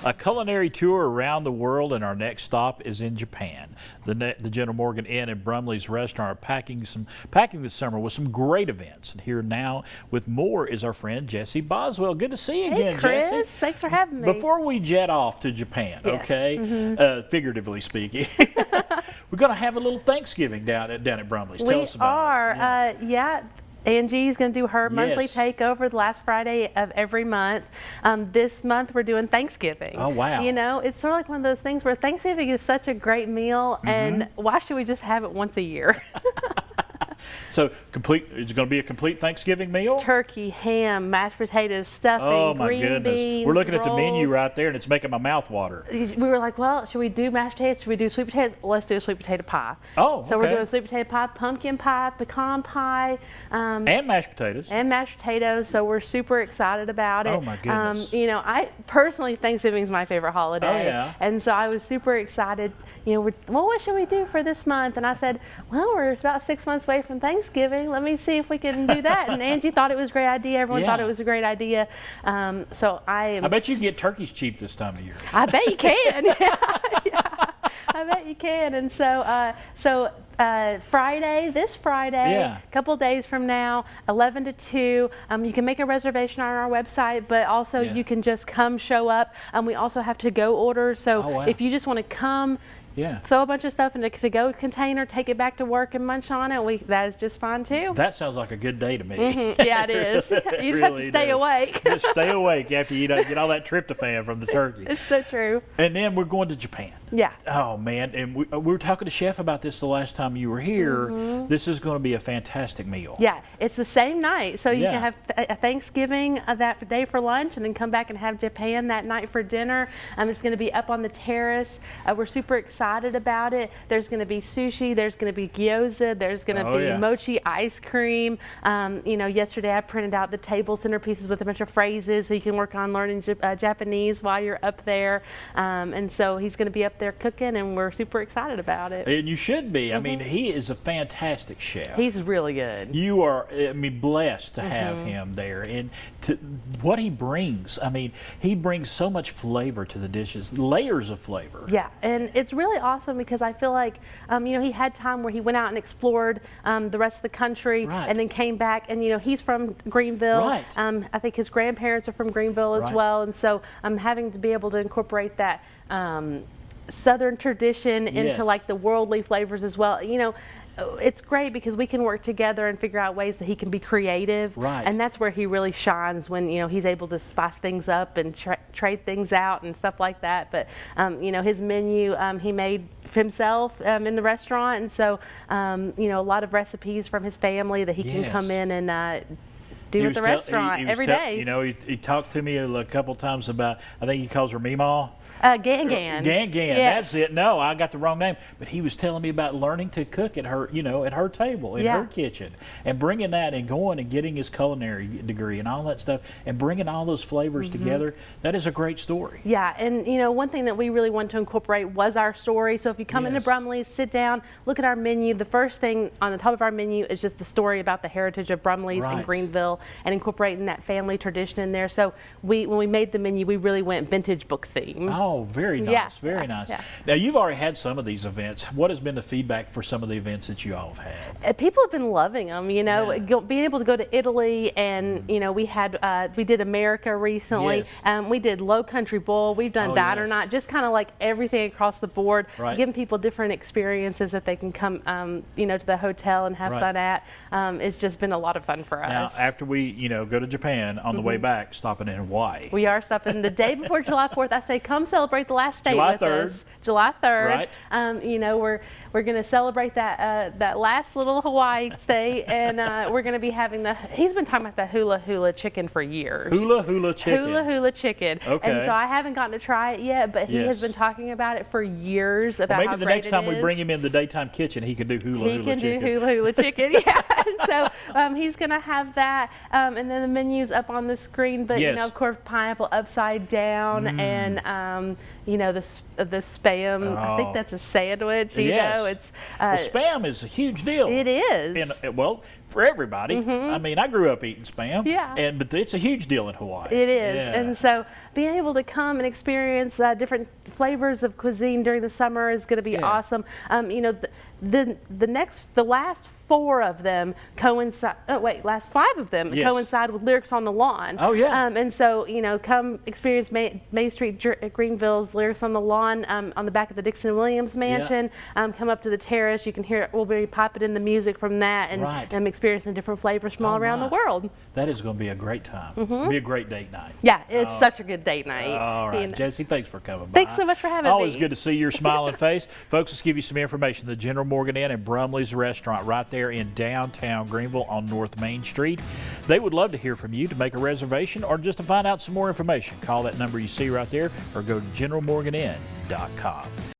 A culinary tour around the world, and our next stop is in Japan. The General Morgan Inn and Brumley's restaurant are packing this summer with some great events. And here now with more is our friend Jessy Boswell. Good to see you again, Chris. Jessy. Thanks for having me. Before we jet off to Japan, Yes. okay, figuratively speaking, we're going to have a little Thanksgiving down at Brumley's. Tell us about it. Yeah. Angie's going to do her monthly takeover the last Friday of every month. This month we're doing Thanksgiving. Oh, wow. You know, it's sort of like one of those things where Thanksgiving is such a great meal, and why should we just have it once a year? So it's going to be a complete Thanksgiving meal? Turkey, ham, mashed potatoes, stuffing, green beans, We're looking at the rolls. menu right there, and it's making my mouth water. We were like, well, should we do mashed potatoes? Should we do sweet potatoes? Let's do a sweet potato pie. Oh, So we're doing sweet potato pie, pumpkin pie, pecan pie. And mashed potatoes. And mashed potatoes, so we're super excited about it. Oh, my goodness. You know, I personally, Thanksgiving is my favorite holiday. Oh, yeah. And so I was super excited. You know, well, what should we do for this month? And I said, well, we're about 6 months away from Thanksgiving. Let me see if we can do that. And Angie thought it was a great idea. Everyone thought it was a great idea. So I bet you can get turkeys cheap this time of year. I bet you can. Yeah. I bet you can. And so, this Friday, a couple days from now, 11 to 2, you can make a reservation on our website, but also you can just come show up. We also have to-go orders, so if you just want to come, throw a bunch of stuff in a to-go container, take it back to work and munch on it, that is just fine too. That sounds like a good day to me. Yeah, it is. You just have to stay awake. Just stay awake after you get all that tryptophan from the turkey. It's so true. And then we're going to Japan. Yeah. Oh, man. And we were talking to Chef about this the last time you were here. This is going to be a fantastic meal. Yeah, it's the same night. So you can have a Thanksgiving that day for lunch and then come back and have Japan that night for dinner. It's going to be up on the terrace. We're super excited about it. There's going to be sushi. There's going to be gyoza. There's going to be mochi ice cream. You know, yesterday I printed out the table centerpieces with a bunch of phrases so you can work on learning Japanese while you're up there. And so he's going to be up there cooking, and we're super excited about it. And you should be. I mean, he is a fantastic chef. He's really good. You are, I mean, blessed to have him there. And what he brings, I mean, he brings so much flavor to the dishes, layers of flavor. Yeah, and it's really awesome because I feel like, you know, he had time where he went out and explored the rest of the country and then came back. And, you know, he's from Greenville. I think his grandparents are from Greenville as well. And so I'm having to be able to incorporate that Southern tradition into like the worldly flavors as well. You know, it's great because we can work together and figure out ways that he can be creative. And that's where he really shines, when, you know, he's able to spice things up and trade things out and stuff like that. But, you know, his menu, he made himself in the restaurant. And so, you know, a lot of recipes from his family that he can come in and do at the restaurant every day. You know, he talked to me a couple times about, I think he calls her Meemaw. Gan. That's it. No, I got the wrong name. But he was telling me about learning to cook at her, you know, at her table, in her kitchen, and bringing that and going and getting his culinary degree and all that stuff and bringing all those flavors together. That is a great story. Yeah, and you know, one thing that we really wanted to incorporate was our story. So if you come into Brumley, sit down, look at our menu. The first thing on the top of our menu is just the story about the heritage of Brumley's in Greenville and incorporating that family tradition in there. So when we made the menu, we really went vintage book theme. Oh, very nice, very nice. Now, you've already had some of these events. What has been the feedback for some of the events that you all have had? People have been loving them, you know, being able to go to Italy, and, you know, we did America recently. We did Low Country Bowl. We've done Diner Night, just kind of like everything across the board, giving people different experiences that they can come, you know, to the hotel and have fun at. It's just been a lot of fun for us. Now, after we, you know, go to Japan, on the way back, stopping in Hawaii. We are stopping the day before July 4th. I say, come celebrate the last state with us. July 3rd. You know, we're going to celebrate that last little Hawaii stay, and we're going to be having he's been talking about the hula hula chicken for years. Hula hula chicken. Hula hula chicken. Okay. And so I haven't gotten to try it yet, but he has been talking about it for years about how great it is. Maybe the next time we bring him in the daytime kitchen, he can do hula hula chicken. He can do hula hula chicken, And so he's going to have that, and then the menu's up on the screen, but you know, of course, pineapple upside down, and you know, the spam. I think that's a sandwich. You know, it's well, spam is a huge deal. It is. And well, for everybody. I mean, I grew up eating spam. But it's a huge deal in Hawaii. It is. And so being able to come and experience different flavors of cuisine during the summer is going to be awesome. You know, the last 4 of them coincide. Oh wait, last 5 of them coincide with Lyrics on the Lawn. Oh yeah. And so, you know, come experience Main Street Greenville's Lyrics on the Lawn on the back of the Dixon Williams Mansion. Come up to the terrace. You can hear we'll be popping in the music from that and experiencing different flavors from all around the world. That is going to be a great time. Be a great date night. Yeah, it's such a good date night. All right, you know. Jessy, thanks for coming by. Thanks so much for having me. Always good to see your smiling face. Folks, let's give you some information. The General Morgan Inn and Brumley's restaurant right there in downtown Greenville on North Main Street. They would love to hear from you to make a reservation or just to find out some more information. Call that number you see right there or go to generalmorganin.com.